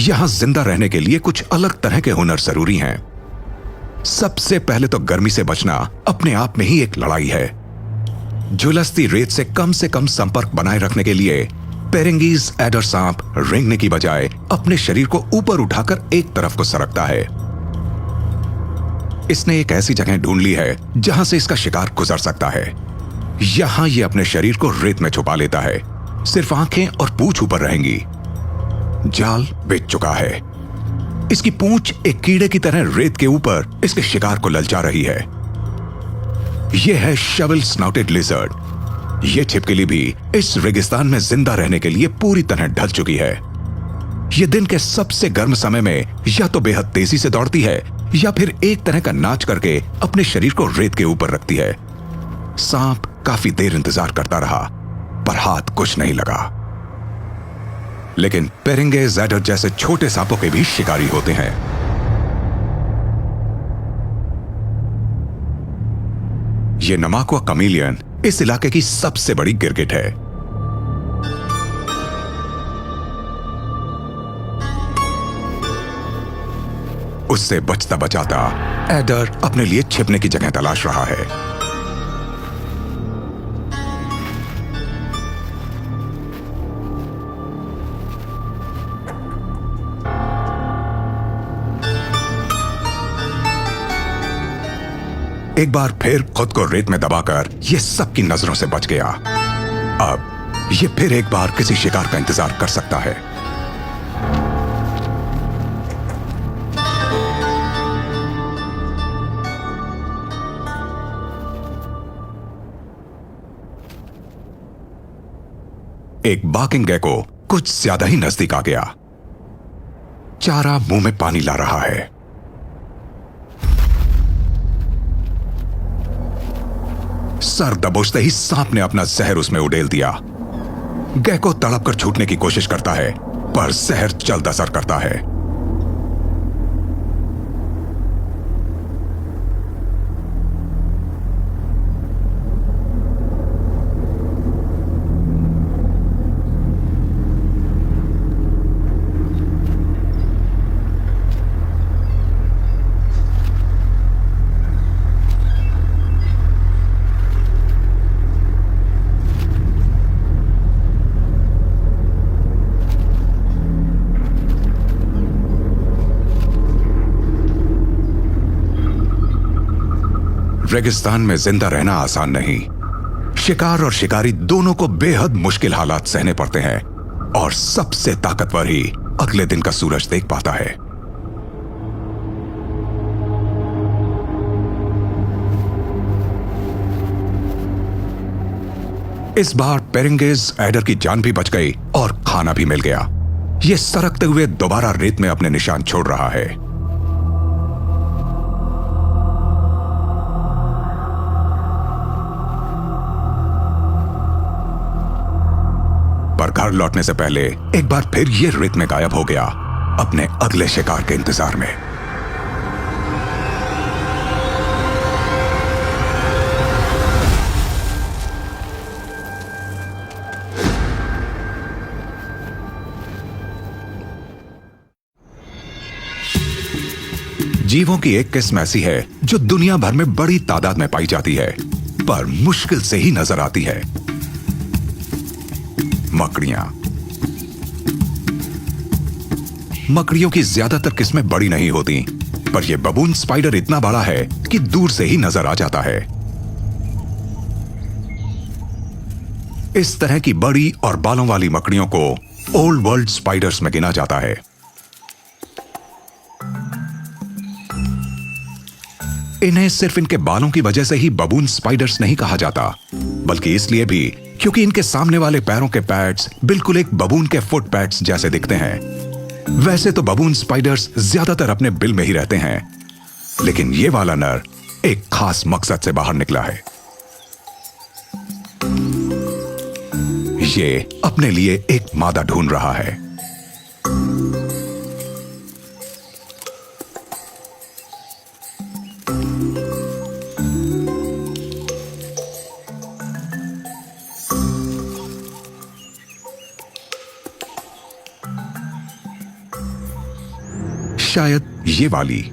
यहाँ जिंदा रहने के लिए कुछ अलग तरह के हुनर जरूरी हैं। सबसे पहले तो गर्मी से बचना अपने आप में ही एक लड़ाई है। झुलसती रेत से कम संपर्क बनाए रखने के लिए पेरेंगीज एडर सांप रेंगने की बजाय अपने शरीर को ऊपर उठाकर एक तरफ को सरकता है। इसने एक ऐसी जगह ढूंढ ली है जहां से इसका शिकार गुजर सकता है। यहां यह अपने शरीर को रेत में छुपा लेता है, सिर्फ आंखें और पूंछ ऊपर रहेंगी। जाल बिछ चुका है। इसकी पूंछ एक कीड़े की तरह रेत के ऊपर इसके शिकार को ललचा रही है। यह है शवल स्नाउटेड लिजर्ड। यह छिपकली भी इस रेगिस्तान में जिंदा रहने के लिए पूरी तरह ढल चुकी है। यह दिन के सबसे गर्म समय में या तो बेहद तेजी से दौड़ती है या फिर एक तरह का नाच करके अपने शरीर को रेत के ऊपर रखती है। सांप काफी देर इंतजार करता रहा, पर हाथ कुछ नहीं लगा। लेकिन पेरेंगे ज़ैडर जैसे छोटे सांपों के भी शिकारी होते हैं। यह नमाकुआ कमीलियन इस इलाके की सबसे बड़ी गिरगिट है। उससे बचता बचाता एडर अपने लिए छिपने की जगह तलाश रहा है। एक बार फिर खुद को रेत में दबाकर यह सबकी नजरों से बच गया। अब यह फिर एक बार किसी शिकार का इंतजार कर सकता है। एक बाकिंग गेको कुछ ज्यादा ही नजदीक आ गया। चारा मुंह में पानी ला रहा है। सर दबोचते ही सांप ने अपना जहर उसमें उड़ेल दिया। गेको तड़प कर छूटने की कोशिश करता है, पर जहर जल्द असर करता है। रेगिस्तान में जिंदा रहना आसान नहीं। शिकार और शिकारी दोनों को बेहद मुश्किल हालात सहने पड़ते हैं, और सबसे ताकतवर ही अगले दिन का सूरज देख पाता है। इस बार पेरेंगेज एडर की जान भी बच गई और खाना भी मिल गया। यह सरकते हुए दोबारा रेत में अपने निशान छोड़ रहा है। पर घर लौटने से पहले एक बार फिर ये रेत में गायब हो गया, अपने अगले शिकार के इंतजार में। जीवों की एक किस्म ऐसी है जो दुनिया भर में बड़ी तादाद में पाई जाती है, पर मुश्किल से ही नजर आती है। मकड़ियों की ज्यादातर किस्में बड़ी नहीं होती, पर यह बबून स्पाइडर इतना बड़ा है कि दूर से ही नजर आ जाता है। इस तरह की बड़ी और बालों वाली मकड़ियों को ओल्ड वर्ल्ड स्पाइडर्स में गिना जाता है। इन्हें सिर्फ इनके बालों की वजह से ही बबून स्पाइडर्स नहीं कहा जाता, बल्कि इसलिए भी क्योंकि इनके सामने वाले पैरों के पैड्स बिल्कुल एक बबून के फुट पैड्स जैसे दिखते हैं। वैसे तो बबून स्पाइडर्स ज्यादातर अपने बिल में ही रहते हैं, लेकिन ये वाला नर एक खास मकसद से बाहर निकला है। ये अपने लिए एक मादा ढूंढ रहा है। शायद ये वाली।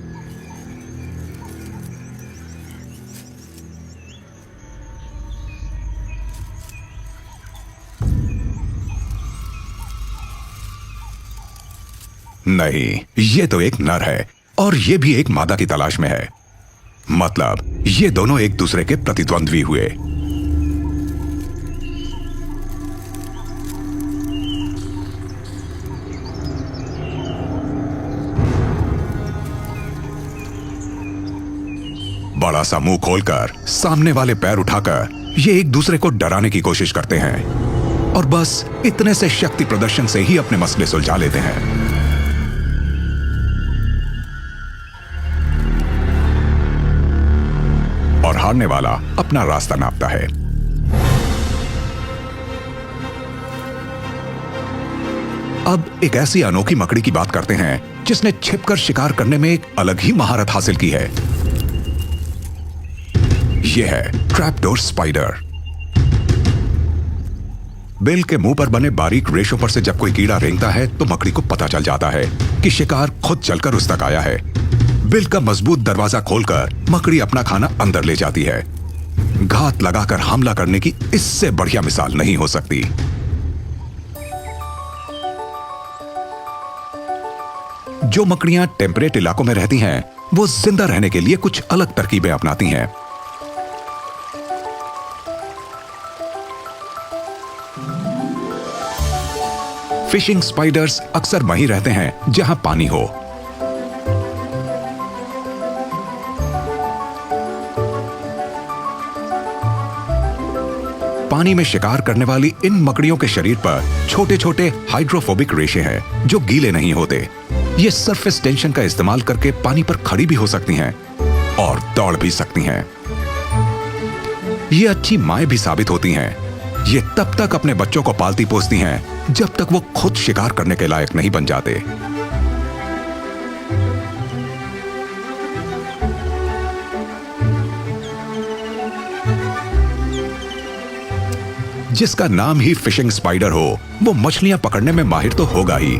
नहीं, ये तो एक नर है और ये भी एक मादा की तलाश में है। मतलब ये दोनों एक दूसरे के प्रतिद्वंद्वी हुए। बड़ा सा मुंह खोलकर सामने वाले पैर उठाकर ये एक दूसरे को डराने की कोशिश करते हैं और बस इतने से शक्ति प्रदर्शन से ही अपने मसले सुलझा लेते हैं। और हारने वाला अपना रास्ता नापता है। अब एक ऐसी अनोखी मकड़ी की बात करते हैं जिसने छिपकर शिकार करने में एक अलग ही महारत हासिल की है। यह है ट्रैपडोर स्पाइडर। बिल के मुंह पर बने बारीक रेशों पर से जब कोई कीड़ा रेंगता है तो मकड़ी को पता चल जाता है कि शिकार खुद चलकर उस तक आया है। बिल का मजबूत दरवाजा खोलकर मकड़ी अपना खाना अंदर ले जाती है। घात लगाकर हमला करने की इससे बढ़िया मिसाल नहीं हो सकती। जो मकड़ियां टेम्परेट इलाकों में रहती हैं, वो जिंदा रहने के लिए कुछ अलग तरकीबें अपनाती हैं। फिशिंग स्पाइडर्स अक्सर वहीं रहते हैं जहां पानी हो। पानी में शिकार करने वाली इन मकड़ियों के शरीर पर छोटे छोटे हाइड्रोफोबिक रेशे हैं जो गीले नहीं होते। ये सरफेस टेंशन का इस्तेमाल करके पानी पर खड़ी भी हो सकती हैं और दौड़ भी सकती हैं। ये अच्छी माएं भी साबित होती हैं। ये तब तक अपने बच्चों को पालती पोसती हैं जब तक वो खुद शिकार करने के लायक नहीं बन जाते। जिसका नाम ही फिशिंग स्पाइडर हो, वो मछलियां पकड़ने में माहिर तो होगा ही।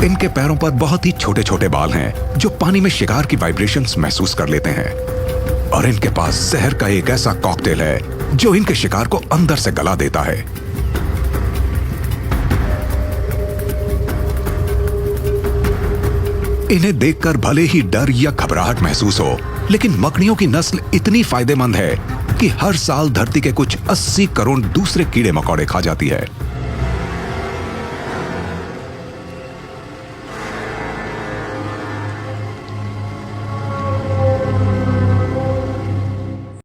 इनके पैरों पर बहुत ही छोटे छोटे बाल हैं जो पानी में शिकार की वाइब्रेशंस महसूस कर लेते हैं और इनके पास जहर का एक ऐसा कॉकटेल है जो इनके शिकार को अंदर से गला देता है। इन्हें देखकर भले ही डर या घबराहट महसूस हो, लेकिन मकड़ियों की नस्ल इतनी फायदेमंद है कि हर साल धरती के कुछ 80 करोड़ दूसरे कीड़े मकोड़े खा जाती है।